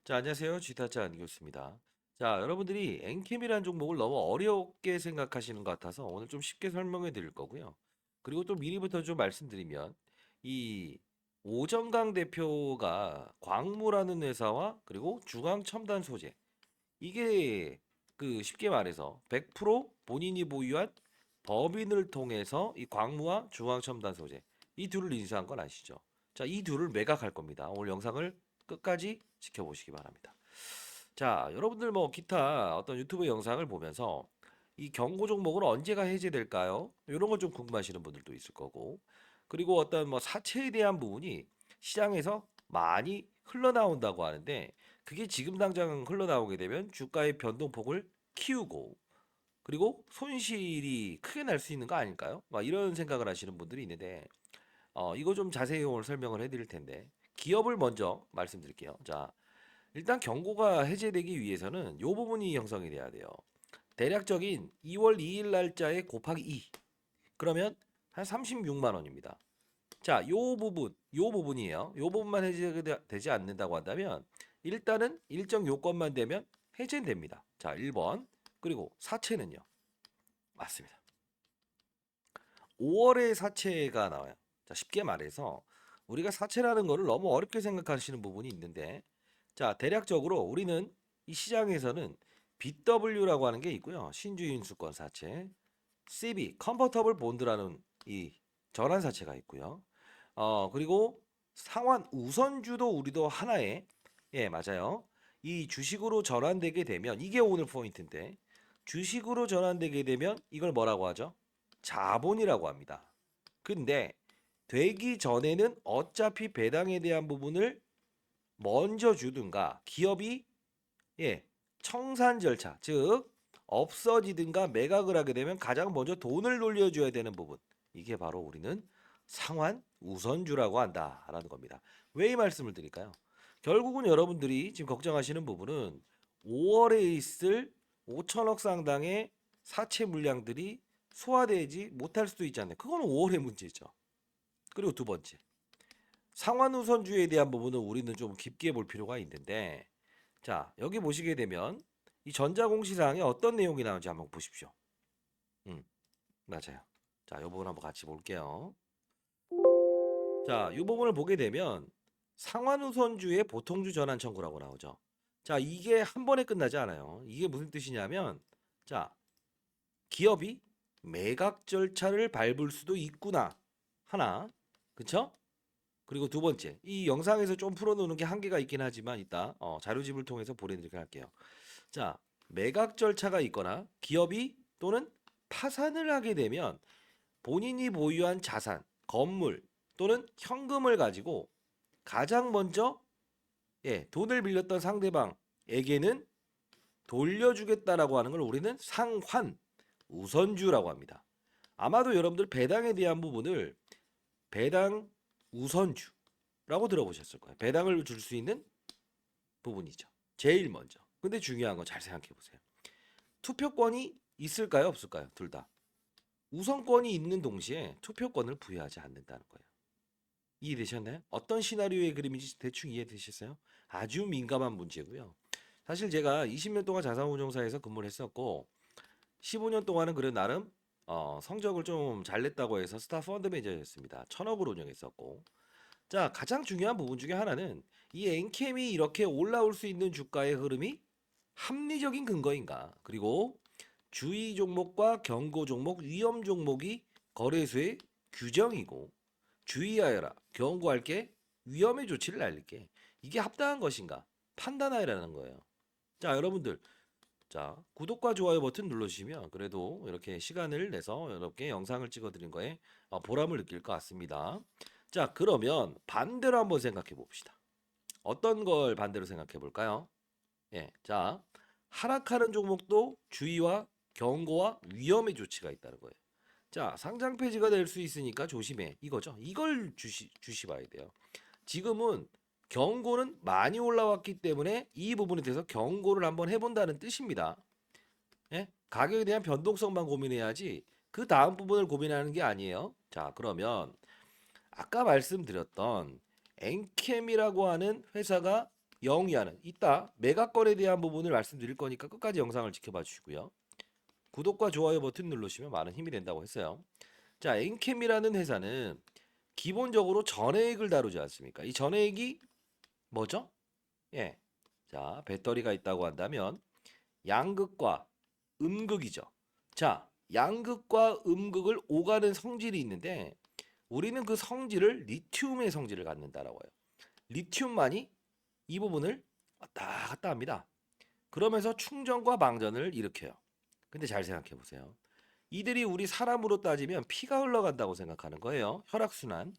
자, 안녕하세요. 지타자 안교수입니다. 자, 여러분들이 엔캠이라는 종목을 너무 어렵게 생각하시는 것 같아서 오늘 좀 쉽게 설명해 드릴 거고요. 그리고 또 미리부터 좀 말씀드리면 이 오정강 대표가 광무라는 회사와 그리고 중앙첨단 소재 이게 그 쉽게 말해서 100% 본인이 보유한 법인을 통해서 이 광무와 중앙첨단 소재 이 둘을 인수한 건 아시죠? 자, 이 둘을 매각할 겁니다. 오늘 영상을 끝까지 지켜보시기 바랍니다. 자, 여러분들 뭐 기타 어떤 유튜브 영상을 보면서 이 경고 종목은 언제가 해제될까요? 이런 거 좀 궁금하시는 분들도 있을 거고. 그리고 어떤 뭐 사채에 대한 부분이 시장에서 많이 흘러나온다고 하는데 그게 지금 당장 흘러나오게 되면 주가의 변동폭을 키우고 그리고 손실이 크게 날 수 있는 거 아닐까요? 막 이런 생각을 하시는 분들이 있는데 이거 좀 자세히 오늘 설명을 해드릴 텐데 기업을 먼저 말씀드릴게요. 자, 일단 경고가 해제되기 위해서는 요 부분이 형성이 돼야 돼요. 대략적인 2월 2일 날짜에 곱하기 2. 그러면 한 36만 원입니다. 자, 요 부분이에요. 요 부분만 해제가 되지 않는다고 한다면 일단은 일정 요건만 되면 해제는 됩니다. 자, 1번. 그리고 사채는요. 맞습니다. 5월에 사채가 나와요. 자, 쉽게 말해서 우리가 사채라는 거를 너무 어렵게 생각하시는 부분이 있는데 자, 대략적으로 우리는 이 시장에서는 BW라고 하는 게 있고요. 신주인수권 사채, CB, 컨버터블 본드라는 이 전환 사채가 있고요. 그리고 상환 우선주도 우리도 하나의 예, 맞아요. 이 주식으로 전환되게 되면 이게 오늘 포인트인데 주식으로 전환되게 되면 이걸 뭐라고 하죠? 자본이라고 합니다. 근데 되기 전에는 어차피 배당에 대한 부분을 먼저 주든가 기업이 예, 청산 절차, 즉 없어지든가 매각을 하게 되면 가장 먼저 돈을 돌려줘야 되는 부분. 이게 바로 우리는 상환 우선주라고 한다라는 겁니다. 왜 이 말씀을 드릴까요? 결국은 여러분들이 지금 걱정하시는 부분은 5월에 있을 5천억 상당의 사채 물량들이 소화되지 못할 수도 있지 않나요? 그건 5월의 문제죠. 그리고 두 번째, 상환 우선주에 대한 부분은 우리는 좀 깊게 볼 필요가 있는데 자, 여기 보시게 되면 이 전자공시사항에 어떤 내용이 나오는지 한번 보십시오. 맞아요. 자, 이 부분 한번 같이 볼게요. 자, 이 부분을 보게 되면 상환우선주의 보통주 전환 청구라고 나오죠. 자, 이게 한 번에 끝나지 않아요. 이게 무슨 뜻이냐면 자, 기업이 매각 절차를 밟을 수도 있구나. 하나. 그쵸? 그리고 두 번째, 이 영상에서 좀 풀어놓는 게 한계가 있긴 하지만 이따 자료집을 통해서 보내드리도록 할게요. 자, 매각 절차가 있거나 기업이 또는 파산을 하게 되면 본인이 보유한 자산, 건물 또는 현금을 가지고 가장 먼저 돈을 빌렸던 상대방에게는 돌려주겠다라고 하는 걸 우리는 상환 우선주라고 합니다. 아마도 여러분들 배당에 대한 부분을 배당 우선주라고 들어보셨을 거예요. 배당을 줄 수 있는 부분이죠. 제일 먼저. 근데 중요한 거 잘 생각해 보세요. 투표권이 있을까요? 없을까요? 둘 다. 우선권이 있는 동시에 투표권을 부여하지 않는다는 거예요. 이해되셨나요? 어떤 시나리오의 그림인지 대충 이해되셨어요? 아주 민감한 문제고요. 사실 제가 20년 동안 자산운용사에서 근무를 했었고 15년 동안은 그래 나름 성적을 좀 잘 냈다고 해서 스타 펀드 매니저였습니다. 1000억을 운영했었고 자, 가장 중요한 부분 중에 하나는 이 엔캠이 이렇게 올라올 수 있는 주가의 흐름이 합리적인 근거인가? 그리고 주의 종목과 경고 종목, 위험 종목이 거래소의 규정이고 주의하여라, 경고할 게 위험의 조치를 알릴게. 이게 합당한 것인가? 판단하라는 거예요. 자, 여러분들. 자, 구독과 좋아요 버튼 눌러주시면 그래도 이렇게 시간을 내서 이렇게 영상을 찍어드린 거에 보람을 느낄 것 같습니다. 자, 그러면 반대로 한번 생각해 봅시다. 어떤 걸 반대로 생각해 볼까요? 예, 자, 하락하는 종목도 주의와 경고와 위험의 조치가 있다는 거예요. 자, 상장 폐지가 될 수 있으니까 조심해. 이거죠. 이걸 주시 봐야 돼요. 지금은 경고는 많이 올라왔기 때문에 이 부분에 대해서 경고를 한번 해본다는 뜻입니다. 예? 가격에 대한 변동성만 고민해야지 그 다음 부분을 고민하는 게 아니에요. 자, 그러면 아까 말씀드렸던 엔캠이라고 하는 회사가 영위하는 이따 매각건에 대한 부분을 말씀드릴 거니까 끝까지 영상을 지켜봐 주시고요. 구독과 좋아요 버튼 누르시면 많은 힘이 된다고 했어요. 자, 엔캠이라는 회사는 기본적으로 전해액을 다루지 않습니까? 이 전해액이 뭐죠? 예. 자, 배터리가 있다고 한다면 양극과 음극이죠. 자, 양극과 음극을 오가는 성질이 있는데 우리는 그 성질을 리튬의 성질을 갖는다라고 해요. 리튬만이 이 부분을 왔다 갔다 합니다. 그러면서 충전과 방전을 일으켜요. 근데 잘 생각해 보세요. 이들이 우리 사람으로 따지면 피가 흘러간다고 생각하는 거예요. 혈액순환.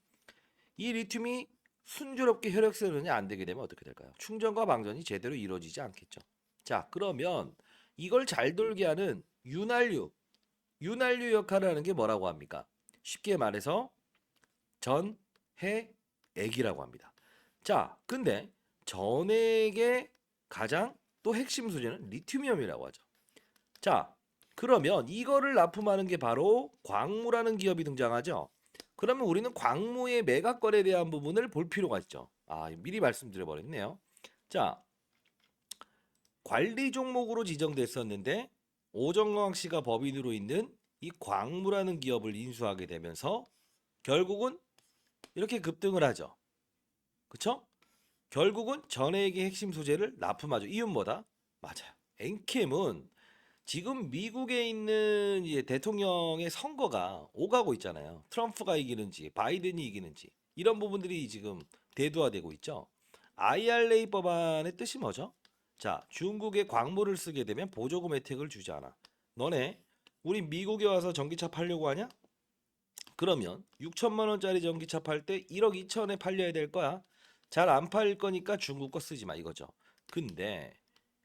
이 리튬이 순조롭게 혈액순환이 안 되게 되면 어떻게 될까요? 충전과 방전이 제대로 이루어지지 않겠죠. 자, 그러면 이걸 잘 돌게 하는 윤활유 역할을 하는 게 뭐라고 합니까? 쉽게 말해서 전해액이라고 합니다. 자, 근데 전해액의 가장 또 핵심 소재는 리튬이온이라고 하죠. 자, 그러면 이거를 납품하는 게 바로 광무라는 기업이 등장하죠. 그러면 우리는 광무의 매각거래에 대한 부분을 볼 필요가 있죠. 아, 미리 말씀드려 버렸네요. 자, 관리 종목으로 지정됐었는데 오정광 씨가 법인으로 있는 이 광무라는 기업을 인수하게 되면서 결국은 이렇게 급등을 하죠. 그쵸? 결국은 전해액의 핵심 소재를 납품하죠. 이유는 뭐다? 맞아요. 엔캠은 지금 미국에 있는 이제 대통령의 선거가 오가고 있잖아요. 트럼프가 이기는지 바이든이 이기는지 이런 부분들이 지금 대두화되고 있죠. IRA 법안의 뜻이 뭐죠? 자, 중국에 광물을 쓰게 되면 보조금 혜택을 주지 않아. 너네 우리 미국에 와서 전기차 팔려고 하냐? 그러면 6천만 원짜리 전기차 팔 때 1억 2천에 팔려야 될 거야. 잘 안 팔릴 거니까 중국 거 쓰지 마 이거죠. 근데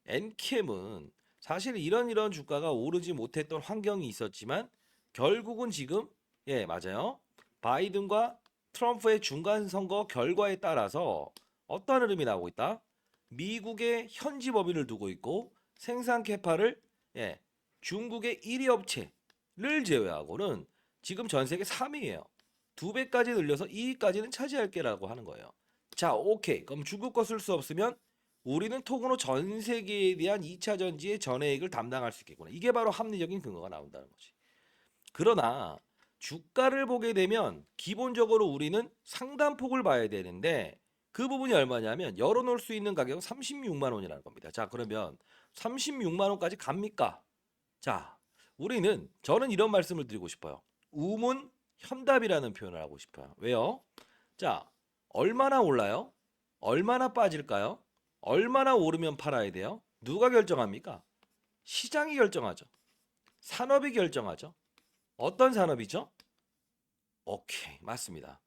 엔캠은 사실 이런 주가가 오르지 못했던 환경이 있었지만 결국은 지금 예, 맞아요. 바이든과 트럼프의 중간 선거 결과에 따라서 어떠한 흐름이 나오고 있다? 미국의 현지 법인을 두고 있고 생산 캐파를 예, 중국의 1위 업체를 제외하고는 지금 전 세계 3위예요. 2배까지 늘려서 2위까지는 차지할게라고 하는 거예요. 자, 오케이. 그럼 중국 거 쓸 수 없으면 우리는 통으로 전 세계에 대한 2차 전지의 전해액을 담당할 수 있겠구나. 이게 바로 합리적인 근거가 나온다는 거지. 그러나 주가를 보게 되면 기본적으로 우리는 상단폭을 봐야 되는데 그 부분이 얼마냐면 열어놓을 수 있는 가격은 36만 원이라는 겁니다. 자, 그러면 36만 원까지 갑니까? 자, 저는 이런 말씀을 드리고 싶어요. 우문 현답이라는 표현을 하고 싶어요. 왜요? 자, 얼마나 올라요? 얼마나 빠질까요? 얼마나 오르면 팔아야 돼요? 누가 결정합니까? 시장이 결정하죠. 산업이 결정하죠. 어떤 산업이죠? 오케이, 맞습니다.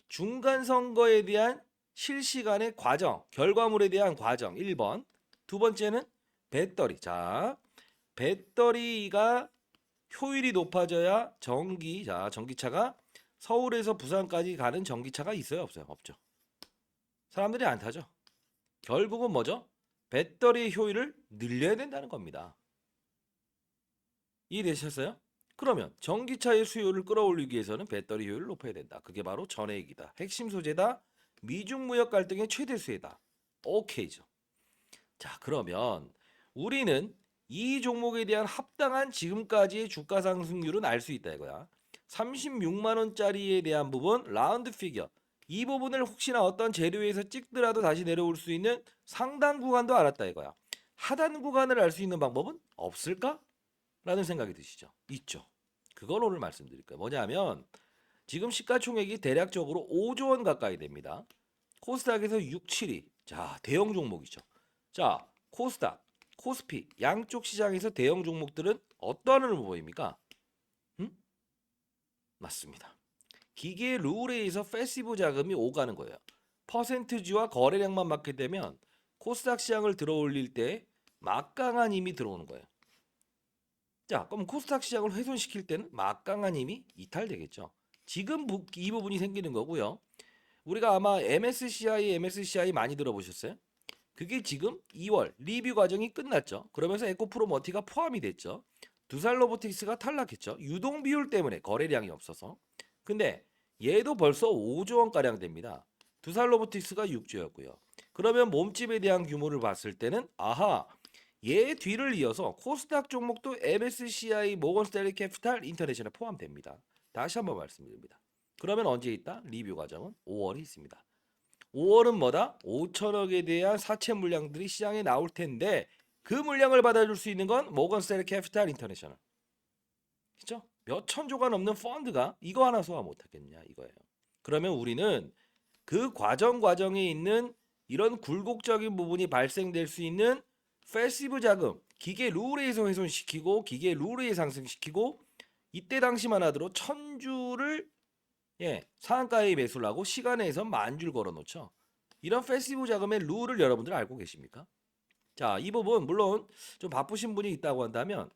중간 선거에 대한 실시간의 과정, 결과물에 대한 과정 1번. 두 번째는 배터리. 자, 배터리가 효율이 높아져야 전기차가 서울에서 부산까지 가는 전기차가 있어요, 없어요? 없죠. 사람들이 안 타죠. 결국은 뭐죠? 배터리의 효율을 늘려야 된다는 겁니다. 이해되셨어요? 그러면 전기차의 수요를 끌어올리기 위해서는 배터리 효율을 높여야 된다. 그게 바로 전해액이다. 핵심 소재다. 미중 무역 갈등의 최대 수혜다. 오케이죠. 자, 그러면 우리는 이 종목에 대한 합당한 지금까지의 주가 상승률은 알 수 있다 이거야. 36만 원짜리에 대한 부분 라운드 피겨. 이 부분을 혹시나 어떤 재료에서 찍더라도 다시 내려올 수 있는 상단 구간도 알았다 이거야. 하단 구간을 알 수 있는 방법은 없을까? 라는 생각이 드시죠? 있죠. 그걸 오늘 말씀드릴 거예요. 뭐냐면 지금 시가총액이 대략적으로 5조 원 가까이 됩니다. 코스닥에서 6, 7위. 자, 대형 종목이죠. 자, 코스닥, 코스피 양쪽 시장에서 대형 종목들은 어떠한 흐름을 보입니까? 음? 맞습니다. 기계 룰에 의해서 패시브 자금이 오가는 거예요. 퍼센트지와 거래량만 맞게 되면 코스닥 시장을 들어올릴 때 막강한 힘이 들어오는 거예요. 자, 그럼 코스닥 시장을 훼손시킬 때는 막강한 힘이 이탈되겠죠. 지금 이 부분이 생기는 거고요. 우리가 아마 MSCI 많이 들어보셨어요? 그게 지금 2월 리뷰 과정이 끝났죠. 그러면서 에코프로머티가 포함이 됐죠. 두산로보틱스가 탈락했죠. 유동 비율 때문에 거래량이 없어서. 근데 얘도 벌써 5조 원가량 됩니다. 두산로보틱스가 6조였고요. 그러면 몸집에 대한 규모를 봤을 때는 아하, 얘 뒤를 이어서 코스닥 종목도 MSCI, 모건 스탠리 캐피탈, 인터내셔널 포함됩니다. 다시 한번 말씀드립니다. 그러면 언제 있다? 리뷰 과정은 5월에 있습니다. 5월은 뭐다? 5천억에 대한 사채 물량들이 시장에 나올 텐데 그 물량을 받아줄 수 있는 건 모건 스탠리 캐피탈, 인터내셔널. 그죠? 몇 천조가 넘는 펀드가 이거 하나 소화 못하겠냐 이거예요. 그러면 우리는 그 과정에 있는 이런 굴곡적인 부분이 발생될 수 있는 패시브 자금, 기계 룰에서 훼손시키고 기계 룰에 상승시키고 이때 당시만 하더라도 1000주를 상한가에 매수를 하고 시간에서 10,000줄 걸어놓죠. 이런 패시브 자금의 룰을 여러분들 알고 계십니까? 자, 이 부분 물론 좀 바쁘신 분이 있다고 한다면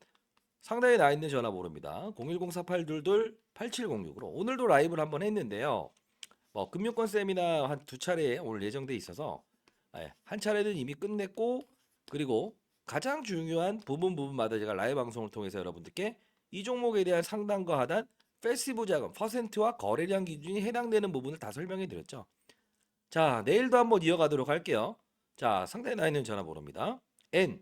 상단에 나 있는 전화번호입니다. 010-4822-8706으로 오늘도 라이브를 한번 했는데요. 뭐 금융권 세미나 한 두 차례 오늘 예정돼 있어서 한 차례는 이미 끝냈고 그리고 가장 중요한 부분마다 제가 라이브 방송을 통해서 여러분들께 이 종목에 대한 상단과 하단 패시브 자금 퍼센트와 거래량 기준이 해당되는 부분을 다 설명해 드렸죠. 자, 내일도 한번 이어가도록 할게요. 자, 상단에 나 있는 전화번호입니다. N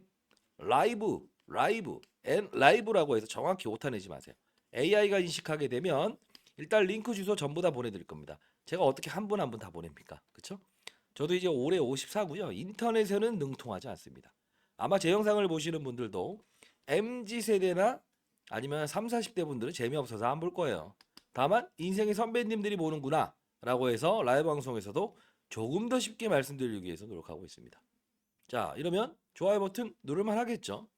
N 라이브라고 해서 정확히 오타 내지 마세요. AI가 인식하게 되면 일단 링크 주소 전부 다 보내드릴 겁니다. 제가 어떻게 한 분 한 분 다 보냅니까? 그쵸? 저도 이제 올해 54고요. 인터넷에는 능통하지 않습니다. 아마 제 영상을 보시는 분들도 MZ세대나 아니면 3, 40대 분들은 재미없어서 안 볼 거예요. 다만 인생의 선배님들이 보는구나 라고 해서 라이브 방송에서도 조금 더 쉽게 말씀드리기 위해서 노력하고 있습니다. 자, 이러면 좋아요 버튼 누를만 하겠죠?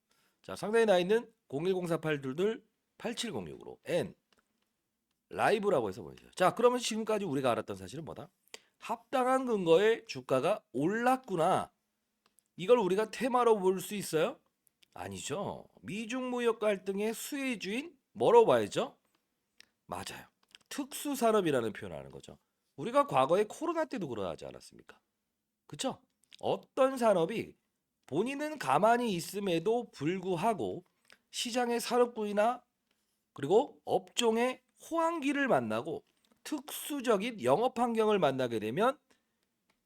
자, 상단에 나 있는 010-4822-8706으로 N 라이브라고 해서 보여줘요. 자, 그러면 지금까지 우리가 알았던 사실은 뭐다? 합당한 근거에 주가가 올랐구나. 이걸 우리가 테마로 볼 수 있어요? 아니죠. 미중 무역 갈등의 수혜주인 뭐라고 봐야죠? 맞아요. 특수산업이라는 표현을 하는 거죠. 우리가 과거에 코로나 때도 그러하지 않았습니까? 그쵸? 어떤 산업이 본인은 가만히 있음에도 불구하고 시장의 산업군이나 그리고 업종의 호황기를 만나고 특수적인 영업 환경을 만나게 되면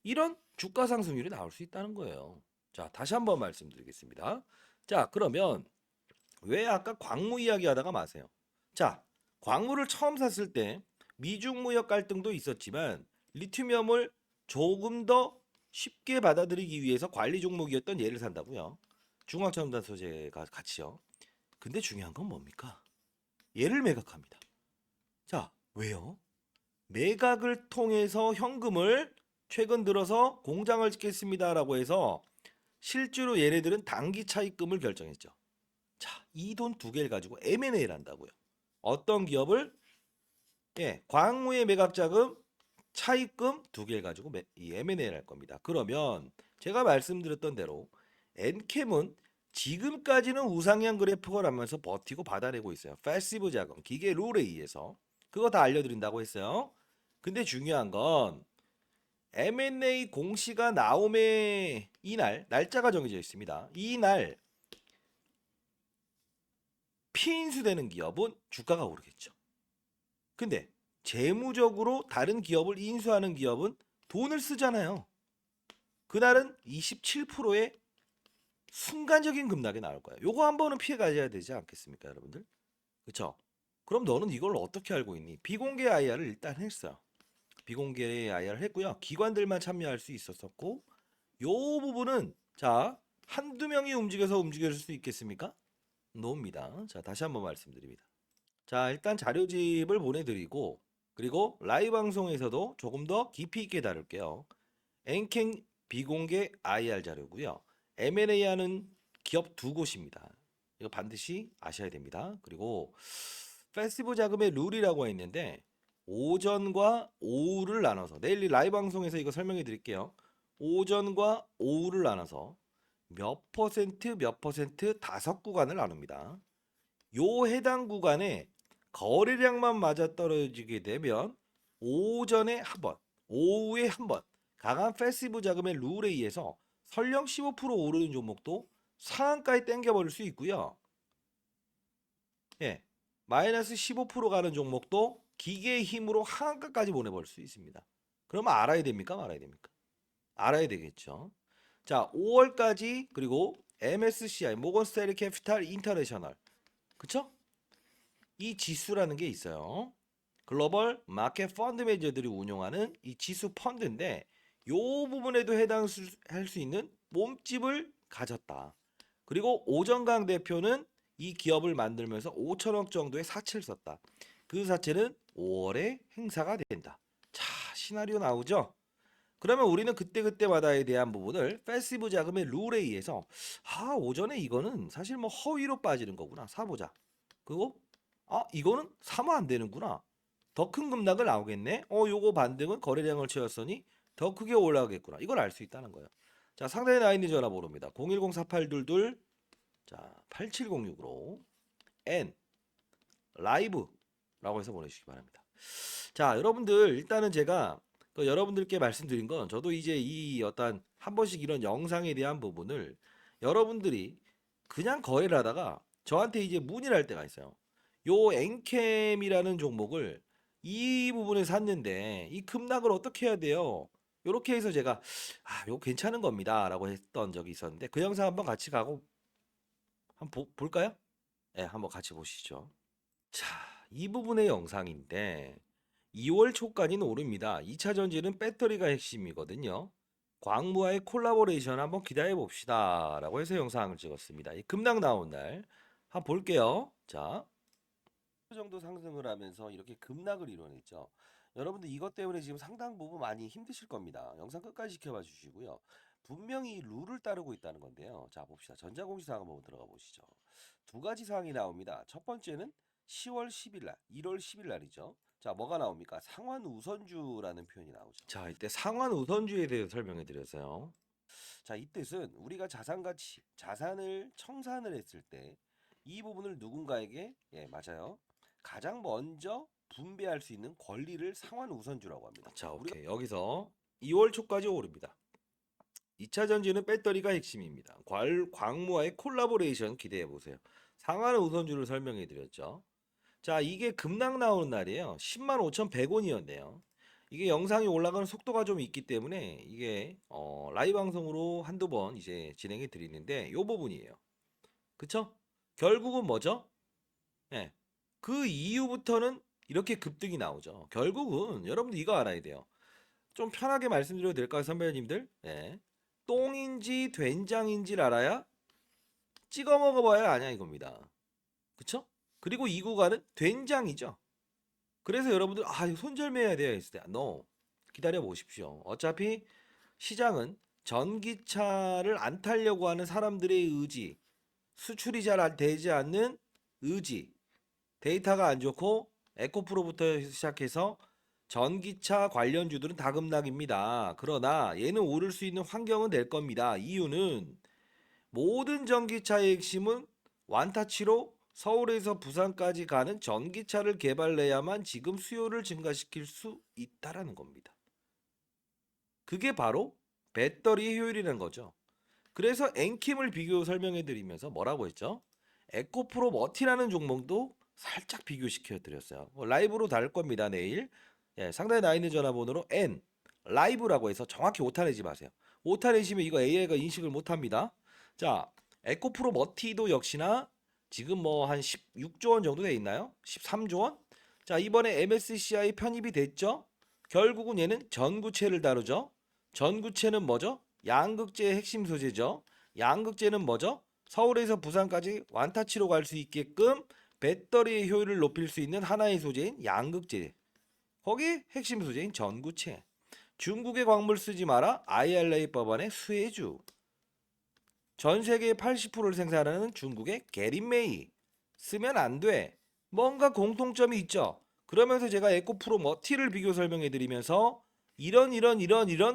이런 주가 상승률이 나올 수 있다는 거예요. 자, 다시 한번 말씀드리겠습니다. 자, 그러면 왜 아까 광무 이야기 하다가 마세요? 자, 광무를 처음 샀을 때 미중 무역 갈등도 있었지만 리튬이엄을 조금 더 쉽게 받아들이기 위해서 관리 종목이었던 얘를 산다고요. 중앙첨단 소재가 같이요. 근데 중요한 건 뭡니까? 얘를 매각합니다. 자, 왜요? 매각을 통해서 현금을 최근 들어서 공장을 짓겠습니다라고 해서 실제로 얘네들은 단기 차입금을 결정했죠. 자, 이 돈 두 개를 가지고 M&A를 한다고요. 어떤 기업을 광무의 매각 자금, 차입금 두 개를 가지고 이 M&A를 할 겁니다. 그러면 제가 말씀드렸던 대로 엔캠은 지금까지는 우상향 그래프를 하면서 버티고 받아내고 있어요. 패시브 자금, 기계 룰에 의해서 그거 다 알려드린다고 했어요. 근데 중요한 건 M&A 공시가 나옴의 이날 날짜가 정해져 있습니다. 이날 피인수되는 기업은 주가가 오르겠죠. 근데 재무적으로 다른 기업을 인수하는 기업은 돈을 쓰잖아요. 그날은 27%의 순간적인 급락이 나올 거예요. 요거 한 번은 피해 가셔야 되지 않겠습니까, 여러분들? 그렇죠? 그럼 너는 이걸 어떻게 알고 있니? 비공개 IR을 일단 했어요. 비공개 IR을 했고요. 기관들만 참여할 수 있었었고 요 부분은 자, 한두 명이 움직여서 움직일 수 있겠습니까? 노입니다. 자, 다시 한번 말씀드립니다. 자, 일단 자료집을 보내드리고 그리고 라이브 방송에서도 조금 더 깊이 있게 다룰게요. 엔캥 비공개 IR 자료고요. M&A 하는 기업 두 곳입니다. 이거 반드시 아셔야 됩니다. 그리고 패시브 자금의 룰이라고 있는데 오전과 오후를 나눠서 내일 라이브 방송에서 이거 설명해 드릴게요. 오전과 오후를 나눠서 몇 퍼센트 다섯 구간을 나눕니다. 요 해당 구간에 거래량만 맞아떨어지게 되면 오전에 한 번, 오후에 한 번 강한 패시브 자금의 룰에 의해서 설령 15% 오르는 종목도 상한가에 땡겨버릴 수 있고요. 마이너스 15% 가는 종목도 기계의 힘으로 하한가까지 보내버릴 수 있습니다. 그러면 알아야 됩니까? 말아야 됩니까? 알아야 되겠죠. 자, 5월까지 그리고 MSCI 모건 스탠리 캐피탈 인터내셔널. 그쵸? 이 지수라는 게 있어요. 글로벌 마켓 펀드 매니저들이 운용하는 이 지수 펀드인데 요 부분에도 해당할 수 있는 몸집을 가졌다. 그리고 오정강 대표는 이 기업을 만들면서 5천억 정도의 사채를 썼다. 그 사채는 5월에 행사가 된다. 자, 시나리오 나오죠? 그러면 우리는 그때그때마다에 대한 부분을 패시브 자금의 룰에 의해서 오전에 이거는 사실 뭐 허위로 빠지는 거구나. 사보자. 그리고 이거는 사면 안 되는구나. 더 큰 급락을 나오겠네. 요거 반등은 거래량을 채웠으니 더 크게 올라가겠구나. 이걸 알 수 있다는 거예요. 자, 상단에 나와 있는 전화번호입니다. 010-4822 자, 8706으로 N 라이브라고 해서 보내주시기 바랍니다. 자, 여러분들 일단은 제가 여러분들께 말씀드린 건 저도 이제 이 어떤 한 번씩 이런 영상에 대한 부분을 여러분들이 그냥 거래를 하다가 저한테 이제 문의를 할 때가 있어요. 요 엔캠이라는 종목을 이 부분에 샀는데 이 급락을 어떻게 해야 돼요? 요렇게 해서 제가 요거 괜찮은 겁니다라고 했던 적이 있었는데 그 영상 한번 같이 가고 한번 볼까요? 네, 한번 같이 보시죠. 자, 이 부분의 영상인데 2월 초까지는 오릅니다. 2차 전지는 배터리가 핵심이거든요. 광무와의 콜라보레이션 한번 기대해 봅시다. 라고 해서 영상을 찍었습니다. 이 급락 나온 날 한번 볼게요. 자, 그 정도 상승을 하면서 이렇게 급락을 이뤄냈죠. 여러분들 이것 때문에 지금 상당 부분 많이 힘드실 겁니다. 영상 끝까지 지켜봐 주시고요. 분명히 룰을 따르고 있다는 건데요. 자, 봅시다. 전자공시사항 한번 들어가 보시죠. 두 가지 사항이 나옵니다. 첫 번째는 10월 10일 날, 1월 10일 날이죠. 자, 뭐가 나옵니까? 상환 우선주라는 표현이 나오죠. 자, 이때 상환 우선주에 대해서 설명해 드렸어요. 자, 이 뜻은 우리가 자산 가치, 자산을 청산을 했을 때 이 부분을 누군가에게 맞아요. 가장 먼저 분배할 수 있는 권리를 상환 우선주라고 합니다. 자, 오케이. 여기서 2월 초까지 오릅니다. 2차 전지는 배터리가 핵심입니다. 광무와의 콜라보레이션 기대해 보세요. 상환 우선주를 설명해 드렸죠. 자, 이게 급락 나오는 날이에요. 10만 5,100원이었네요. 이게 영상이 올라가는 속도가 좀 있기 때문에 이게 라이브 방송으로 한두 번 이제 진행해 드리는데 요 부분이에요. 그쵸? 결국은 뭐죠? 예. 그 이후부터는 이렇게 급등이 나오죠. 결국은 여러분들 이거 알아야 돼요. 좀 편하게 말씀드려도 될까요, 선배님들? 예. 똥인지 된장인지를 알아야 찍어 먹어봐야 아냐 이겁니다. 그쵸? 그리고 이 구간은 된장이죠. 그래서 여러분들 이거 손절매해야 돼요 했을 때 no. 기다려 보십시오. 어차피 시장은 전기차를 안 타려고 하는 사람들의 의지, 수출이 잘 되지 않는 의지, 데이터가 안 좋고 에코프로부터 시작해서 전기차 관련주들은 다 급락입니다. 그러나 얘는 오를 수 있는 환경은 될 겁니다. 이유는 모든 전기차의 핵심은 완타치로 서울에서 부산까지 가는 전기차를 개발해야만 지금 수요를 증가시킬 수 있다라는 겁니다. 그게 바로 배터리의 효율이라는 거죠. 그래서 엔킴을 비교 설명해 드리면서 뭐라고 했죠? 에코프로 머티라는 종목도 살짝 비교시켜 드렸어요. 라이브로 다룰 겁니다. 내일. 상단에 나와 있는 전화번호로 N 라이브라고 해서 정확히 오타 내지 마세요. 오타 내시면 이거 AI가 인식을 못 합니다. 자, 에코프로 머티도 역시나 지금 뭐 한 16조 원 정도 돼 있나요? 13조 원? 자, 이번에 MSCI 편입이 됐죠? 결국은 얘는 전구체를 다루죠. 전구체는 뭐죠? 양극재의 핵심 소재죠. 양극재는 뭐죠? 서울에서 부산까지 완타치로 갈 수 있게끔 배터리의 효율을 높일 수 있는 하나의 소재인 양극재. 거기 핵심 소재인 전구체. 중국의 광물 쓰지 마라. IRA 법안의 수혜주. 전 세계의 80%를 생산하는 중국의 게린메이. 쓰면 안 돼. 뭔가 공통점이 있죠. 그러면서 제가 에코프로 머티를 비교 설명해 드리면서 이런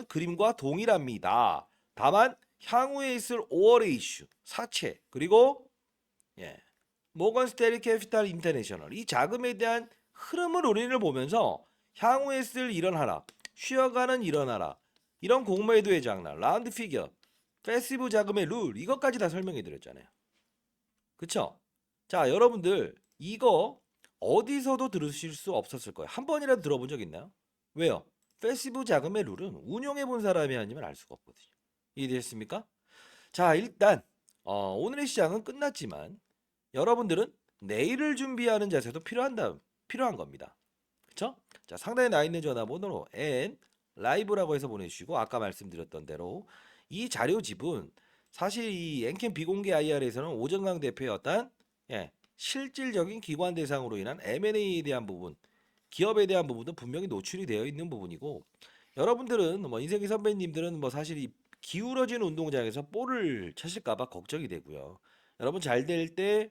그림과 동일합니다. 다만 향후에 있을 5월의 이슈, 사채, 그리고 모건 스탠리 캐피탈 인터내셔널 이 자금에 대한 흐름을 우리를 보면서 향후에 쓸 이런 하락, 쉬어가는 이런 하락, 이런 공매도의 장난, 라운드 피겨, 패시브 자금의 룰 이것까지 다 설명해 드렸잖아요. 그쵸? 자, 여러분들 이거 어디서도 들으실 수 없었을 거예요. 한 번이라도 들어본 적 있나요? 왜요? 패시브 자금의 룰은 운용해 본 사람이 아니면 알 수가 없거든요. 이해되셨습니까? 자, 일단 오늘의 시장은 끝났지만 여러분들은 내일을 준비하는 자세도 필요한 겁니다. 그쵸? 자, 상단에 나 있는 전화번호로 N 라이브라고 해서 보내주시고 아까 말씀드렸던 대로 이 자료집은 사실 이 엔캠 비공개 IR에서는 오정강 대표의 어떤 실질적인 기관 대상으로 인한 M&A에 대한 부분, 기업에 대한 부분도 분명히 노출이 되어 있는 부분이고 여러분들은 뭐 인생의 선배님들은 뭐 사실 이 기울어진 운동장에서 볼을 차실까봐 걱정이 되고요. 여러분 잘 될 때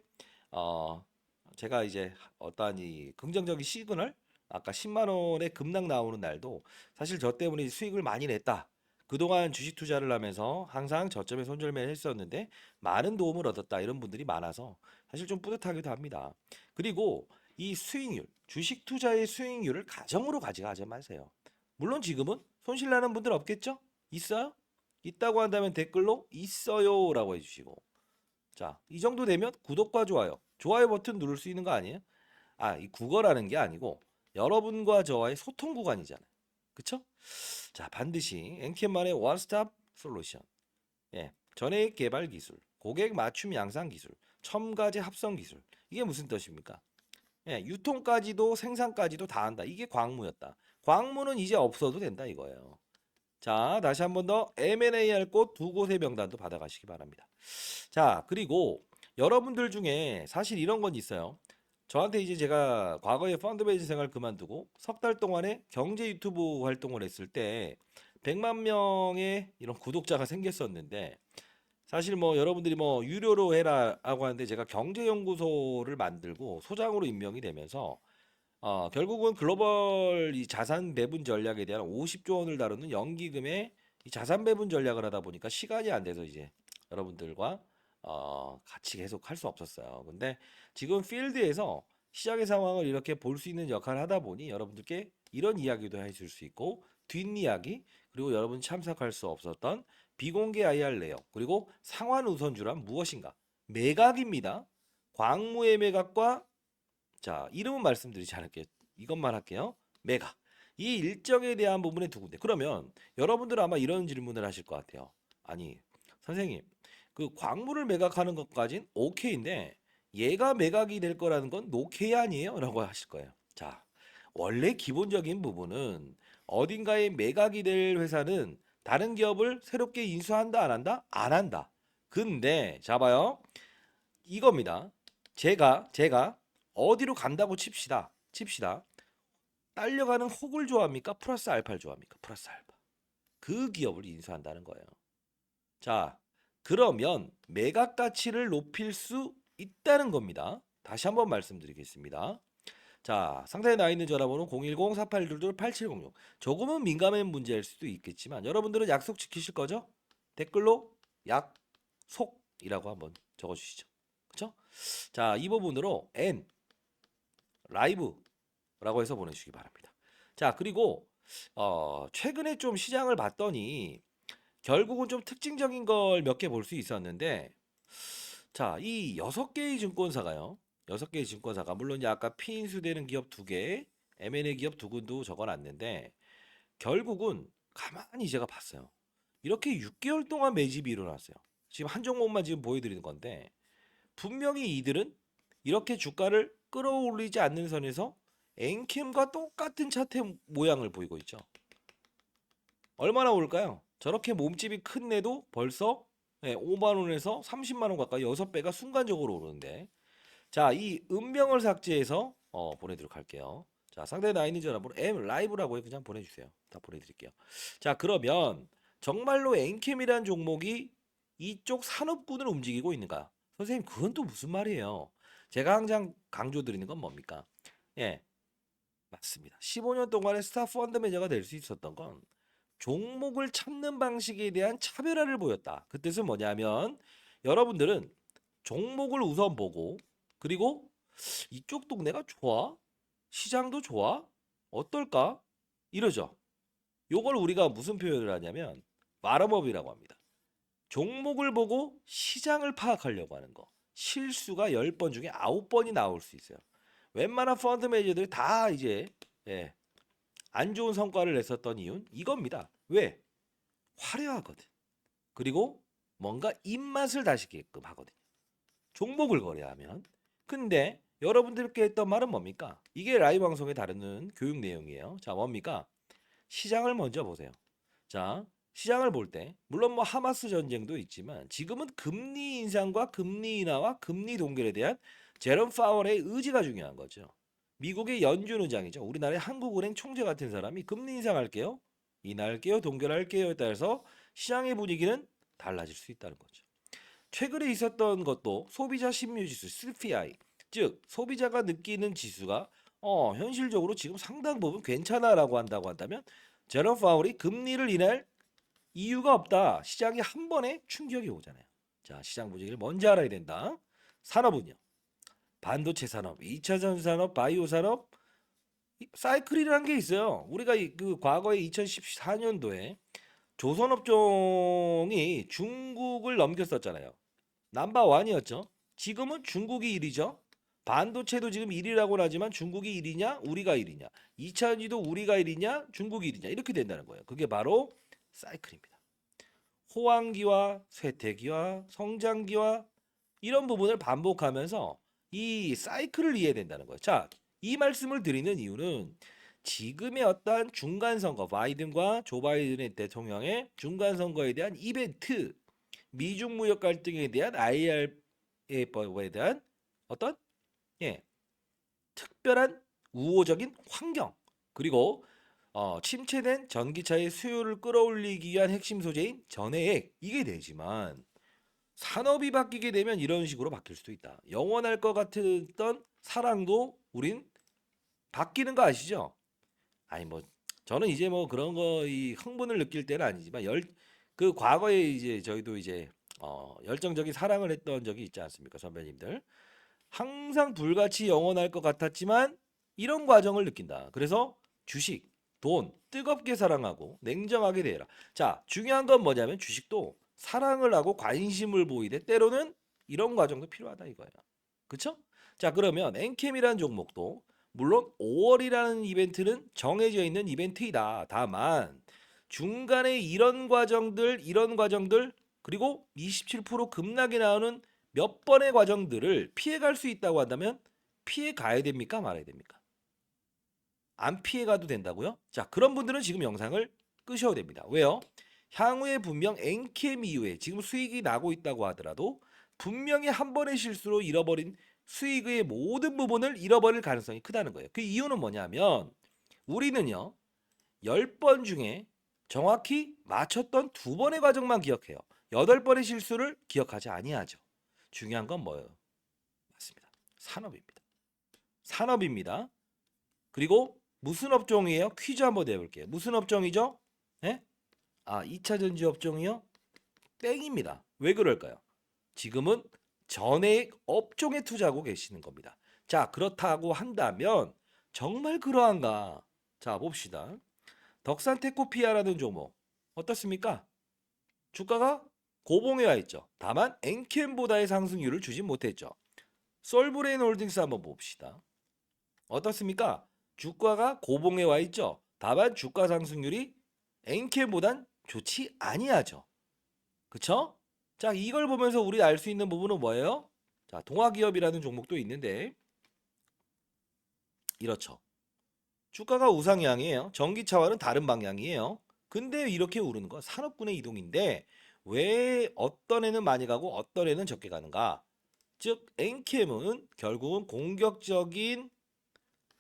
제가 이제 어떠한 이 긍정적인 시그널 아까 10만 원의 급락 나오는 날도 사실 저 때문에 수익을 많이 냈다. 그동안 주식 투자를 하면서 항상 저점에 손절매를 했었는데 많은 도움을 얻었다. 이런 분들이 많아서 사실 좀 뿌듯하기도 합니다. 그리고 이 수익률, 주식 투자의 수익률을 가정으로 가져가지 마세요. 물론 지금은 손실나는 분들 없겠죠? 있어요? 있다고 한다면 댓글로 있어요라고 해주시고 자, 이 정도 되면 구독과 좋아요 버튼 누를 수 있는 거 아니에요? 아, 이 국어라는 게 아니고 여러분과 저와의 소통 구간이잖아요. 그쵸? 자, 반드시 엔캠만의 원스톱 솔루션. 전액 개발 기술, 고객 맞춤 양상 기술, 첨가제 합성 기술. 이게 무슨 뜻입니까? 유통까지도 생산까지도 다 한다. 이게 광무였다. 광무는 이제 없어도 된다 이거예요. 자, 다시 한 번 더 M&A 할 곳 두 곳의 명단도 받아가시기 바랍니다. 자, 그리고 여러분들 중에 사실 이런 건 있어요. 저한테 이제 제가 과거에 펀드 매니저 생활 그만두고 석 달 동안에 경제 유튜브 활동을 했을 때 100만 명의 이런 구독자가 생겼었는데 사실 뭐 여러분들이 뭐 유료로 해라라고 하는데 제가 경제연구소를 만들고 소장으로 임명이 되면서 결국은 글로벌 이 자산 배분 전략에 대한 50조 원을 다루는 연기금의 이 자산 배분 전략을 하다 보니까 시간이 안 돼서 이제 여러분들과 같이 계속 할 수 없었어요. 근데 지금 필드에서 시장의 상황을 이렇게 볼 수 있는 역할을 하다 보니 여러분들께 이런 이야기도 해줄 수 있고 뒷이야기 그리고 여러분 참석할 수 없었던 비공개 IR 내역 그리고 상환 우선주란 무엇인가 매각입니다. 광무의 매각과 자, 이름은 말씀드리지 않을게요. 이것만 할게요. 매각. 이 일정에 대한 부분에 두 군데. 그러면 여러분들은 아마 이런 질문을 하실 것 같아요. 아니, 선생님, 그 광물을 매각하는 것까진 오케이인데 얘가 매각이 될 거라는 건 노케이 아니에요? 라고 하실 거예요. 자, 원래 기본적인 부분은 어딘가에 매각이 될 회사는 다른 기업을 새롭게 인수한다, 안 한다? 안 한다. 근데, 잡아요. 이겁니다. 제가 어디로 간다고 칩시다. 딸려가는 혹을 좋아합니까? 플러스 알파를 좋아합니까? 플러스 알파. 그 기업을 인수한다는 거예요. 자, 그러면 매각 가치를 높일 수 있다는 겁니다. 다시 한번 말씀드리겠습니다. 자, 상단에 나와 있는 전화번호 010-4822-8706. 조금은 민감한 문제일 수도 있겠지만 여러분들은 약속 지키실 거죠? 댓글로 약속이라고 한번 적어주시죠. 그렇죠? 자, 이 부분으로 N 라이브라고 해서 보내주시기 바랍니다. 자, 그리고 최근에 좀 시장을 봤더니 결국은 좀 특징적인 걸 몇 개 볼 수 있었는데 자, 이 6개의 증권사가요. 6개의 증권사가 물론 이제 아까 피인수되는 기업 2개, M&A 기업 2군도 적어놨는데 결국은 가만히 제가 봤어요. 이렇게 6개월 동안 매집이 일어났어요. 지금 한 종목만 지금 보여드리는 건데 분명히 이들은 이렇게 주가를 끌어올리지 않는 선에서 엔캠과 똑같은 차트 모양을 보이고 있죠. 얼마나 오를까요? 저렇게 몸집이 큰 애도 벌써 5만 원에서 30만 원 가까이 6배가 순간적으로 오르는데 자, 이 음명을 삭제해서 보내도록 할게요. 자, 상단에 나 있는 전화번호 M 라이브라고 해 그냥 보내주세요. 다 보내드릴게요. 자, 그러면 정말로 엔캠이라는 종목이 이쪽 산업군을 움직이고 있는가? 선생님, 그건 또 무슨 말이에요? 제가 항상 강조드리는 건 뭡니까? 예, 맞습니다. 15년 동안의 스타 펀드 매니저가 될 수 있었던 건 종목을 찾는 방식에 대한 차별화를 보였다. 그 뜻은 뭐냐면 여러분들은 종목을 우선 보고 그리고 이쪽 동네가 좋아? 시장도 좋아? 어떨까? 이러죠. 요걸 우리가 무슨 표현을 하냐면 마름업이라고 합니다. 종목을 보고 시장을 파악하려고 하는 거. 실수가 10번 중에 9번이 나올 수 있어요. 웬만한 펀드 매니저들이 다 이제 예, 안 좋은 성과를 냈었던 이유는 이겁니다. 왜? 화려하거든. 그리고 뭔가 입맛을 다시게끔 하거든요. 종목을 거래하면. 근데 여러분들께 했던 말은 뭡니까? 이게 라이브 방송에 다루는 교육 내용이에요. 자, 뭡니까? 시장을 먼저 보세요. 자, 시장을 볼 때 물론 뭐 하마스 전쟁도 있지만 지금은 금리 인상과 금리 인하와 금리 동결에 대한 제롬 파월의 의지가 중요한 거죠. 미국의 연준 의장이죠. 우리나라의 한국은행 총재 같은 사람이 금리 인상할게요, 인하할게요, 동결할게요에 따라서 시장의 분위기는 달라질 수 있다는 거죠. 최근에 있었던 것도 소비자 심리지수 CPI, 즉 소비자가 느끼는 지수가 현실적으로 지금 상당 부분 괜찮아라고 한다고 한다면 제롬 파월이 금리를 인할 이유가 없다. 시장이 한 번에 충격이 오잖아요. 자, 시장 분위기를 먼저 알아야 된다. 산업은요. 반도체 산업, 2차 전산업, 바이오 산업, 사이클이라는 게 있어요. 우리가 그 과거에 2014년도에 조선업종이 중국을 넘겼었잖아요. 넘버 원이었죠. 지금은 중국이 1위죠. 반도체도 지금 1위라고 하지만 중국이 1위냐, 우리가 1위냐, 2차전지도 우리가 1위냐, 중국이 1위냐 이렇게 된다는 거예요. 그게 바로 사이클입니다. 호황기와 쇠퇴기와 성장기와 이런 부분을 반복하면서 이 사이클을 이해된다는 거예요. 자, 이 말씀을 드리는 이유는 지금의 어떠한 중간 선거, 바이든과 조 바이든 대통령의 중간 선거에 대한 이벤트, 미중 무역 갈등에 대한 IRA법에 대한 어떤 특별한 우호적인 환경, 그리고 침체된 전기차의 수요를 끌어올리기 위한 핵심 소재인 전해액, 이게 되지만 산업이 바뀌게 되면 이런 식으로 바뀔 수도 있다. 영원할 것 같았던 사랑도 우린 바뀌는 거 아시죠? 아니 뭐 저는 이제 뭐 그런 거 이 흥분을 느낄 때는 아니지만 그 과거에 이제 저희도 이제 열정적인 사랑을 했던 적이 있지 않습니까, 선배님들? 항상 불같이 영원할 것 같았지만 이런 과정을 느낀다. 그래서 주식, 돈 뜨겁게 사랑하고 냉정하게 대해라. 자, 중요한 건 뭐냐면 주식도 사랑을 하고 관심을 보이되 때로는 이런 과정도 필요하다 이거야. 그쵸? 자, 그러면 엔캠이라는 종목도 물론 5월이라는 이벤트는 정해져 있는 이벤트이다. 다만 중간에 이런 과정들 그리고 27% 급락이 나오는 몇 번의 과정들을 피해갈 수 있다고 한다면 피해 가야 됩니까? 말아야 됩니까? 안 피해 가도 된다고요? 자, 그런 분들은 지금 영상을 끄셔도 됩니다. 왜요? 향후에 분명 엔캠 이후에 지금 수익이 나고 있다고 하더라도 분명히 한 번의 실수로 잃어버린 수익의 모든 부분을 잃어버릴 가능성이 크다는 거예요. 그 이유는 뭐냐면 우리는요, 10번 중에 정확히 맞췄던 2번의 과정만 기억해요. 8번의 실수를 기억하지 아니하죠. 중요한 건 뭐예요? 맞습니다. 산업입니다. 산업입니다. 그리고 무슨 업종이에요? 퀴즈 한번 내볼게요. 무슨 업종이죠? 예? 2차 전지 업종이요? 땡입니다. 왜 그럴까요? 지금은 전액 업종에 투자하고 계시는 겁니다. 자, 그렇다고 한다면 정말 그러한가? 자, 봅시다. 덕산테코피아라는 종목 어떻습니까? 주가가 고봉에 와 있죠. 다만 엔캠보다의 상승률을 주지 못했죠. 솔브레인 홀딩스 한번 봅시다. 어떻습니까? 주가가 고봉에 와 있죠. 다만 주가 상승률이 엔캠보단 좋지 아니하죠. 그쵸? 자, 이걸 보면서 우리 알 수 있는 부분은 뭐예요? 자, 동아기업이라는 종목도 있는데 이렇죠. 주가가 우상향이에요. 전기차와는 다른 방향이에요. 근데 이렇게 오르는 건 산업군의 이동인데 왜 어떤 애는 많이 가고 어떤 애는 적게 가는가? 즉 엔캠은 결국은 공격적인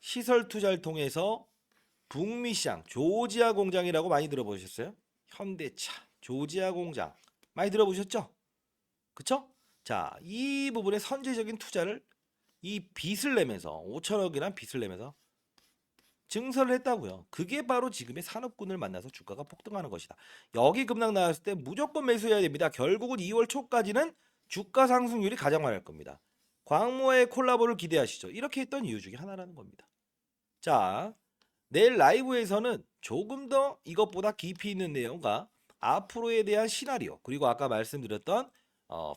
시설 투자를 통해서 북미 시장 조지아 공장이라고 많이 들어보셨어요? 현대차 조지아 공장 많이 들어보셨죠? 그쵸? 자, 이 부분에 선제적인 투자를 이 빚을 내면서 5천억이란 빚을 내면서 증설을 했다고요. 그게 바로 지금의 산업군을 만나서 주가가 폭등하는 것이다. 여기 급락 나왔을 때 무조건 매수해야 됩니다. 결국은 2월 초까지는 주가 상승률이 가장 많을 겁니다. 광모의 콜라보를 기대하시죠. 이렇게 했던 이유 중에 하나라는 겁니다. 자, 내일 라이브에서는 조금 더 이것보다 깊이 있는 내용과 앞으로에 대한 시나리오, 그리고 아까 말씀드렸던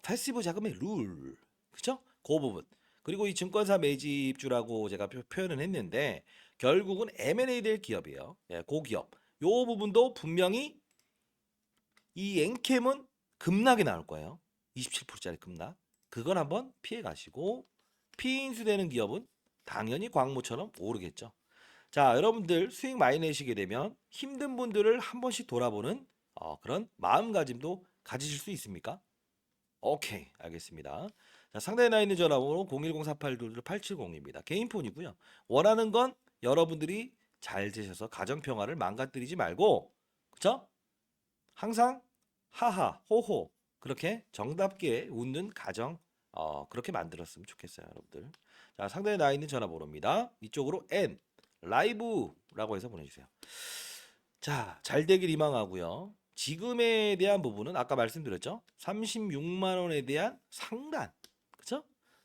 패시브 자금의 룰, 그쵸? 그 부분, 그리고 이 증권사 매집주라고 제가 표현을 했는데 결국은 M&A 될 기업이에요. 예, 고기업. 요 부분도 분명히 이 엔캠은 급락이 나올 거예요. 27%짜리 급락. 그건 한번 피해 가시고 피인수되는 기업은 당연히 광무처럼 오르겠죠. 자, 여러분들 수익 많이 내시게 되면 힘든 분들을 한 번씩 돌아보는 그런 마음가짐도 가지실 수 있습니까? 오케이, 알겠습니다. 자, 상단에 나 있는 전화번호 010-4822-870입니다. 개인폰이고요. 원하는 건 여러분들이 잘 되셔서 가정평화를 망가뜨리지 말고, 그쵸? 항상 하하, 호호 그렇게 정답게 웃는 가정 그렇게 만들었으면 좋겠어요, 여러분들. 자, 상단에 나 있는 전화번호입니다. 이쪽으로 N 라이브라고 해서 보내주세요. 자, 잘 되길 희망하고요. 지금에 대한 부분은 아까 말씀드렸죠? 36만 원에 대한 상단. 그쵸?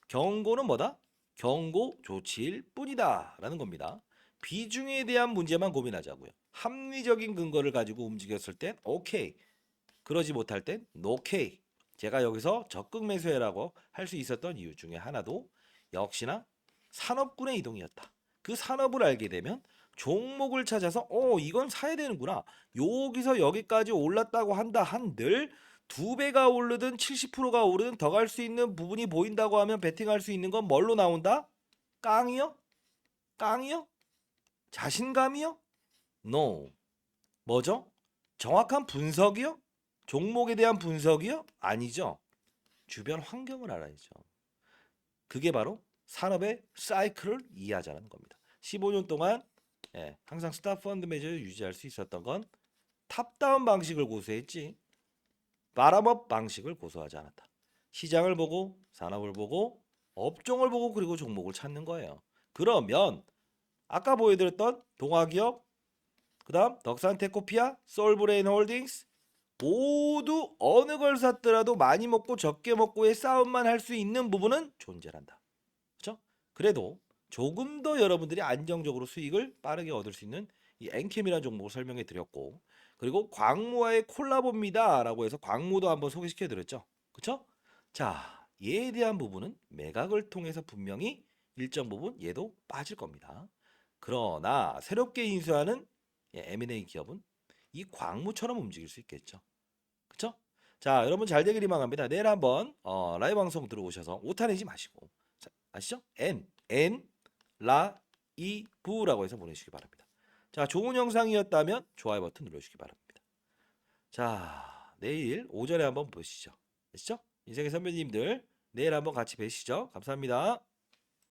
경고는 뭐다? 경고 조치일 뿐이다라는 겁니다. 비중에 대한 문제만 고민하자고요. 합리적인 근거를 가지고 움직였을 땐 오케이. 그러지 못할 땐 노케이. 제가 여기서 적극 매수해라고 할 수 있었던 이유 중에 하나도 역시나 산업군의 이동이었다. 그 산업을 알게 되면 종목을 찾아서 이건 사야 되는구나. 여기서 여기까지 올랐다고 한다 한들 2배가 오르든 70%가 오르든 더 갈 수 있는 부분이 보인다고 하면 베팅할 수 있는 건 뭘로 나온다? 깡이요? 깡이요? 자신감이요? No. 뭐죠? 정확한 분석이요? 종목에 대한 분석이요? 아니죠. 주변 환경을 알아야죠. 그게 바로 산업의 사이클을 이해하자는 겁니다. 15년 동안 항상 스탑 펀드 매저를 유지할 수 있었던 건 탑다운 방식을 고수했지 바람업 방식을 고수하지 않았다. 시장을 보고 산업을 보고 업종을 보고 그리고 종목을 찾는 거예요. 그러면 아까 보여드렸던 동아기업 그다음 덕산테코피아, 솔브레인 홀딩스 모두 어느 걸 샀더라도 많이 먹고 적게 먹고의 싸움만 할 수 있는 부분은 존재한다. 그렇죠? 그래도 조금 더 여러분들이 안정적으로 수익을 빠르게 얻을 수 있는 이 엔캠이라는 종목을 설명해 드렸고 그리고 광무와의 콜라보입니다라고 해서 광무도 한번 소개시켜 드렸죠. 그렇죠? 자, 얘에 대한 부분은 매각을 통해서 분명히 일정 부분 얘도 빠질 겁니다. 그러나 새롭게 인수하는 M&A 기업은 이 광무처럼 움직일 수 있겠죠. 그쵸? 자, 여러분 잘 되길 희망합니다. 내일 한번 라이브 방송 들어오셔서 오타 내지 마시고 자, 아시죠? N 라 이 부라고 해서 보내주시기 바랍니다. 자, 좋은 영상이었다면 좋아요 버튼 눌러주시기 바랍니다. 자, 내일 오전에 한번 보시죠. 아시죠? 인생의 선배님들 내일 한번 같이 뵈시죠. 감사합니다.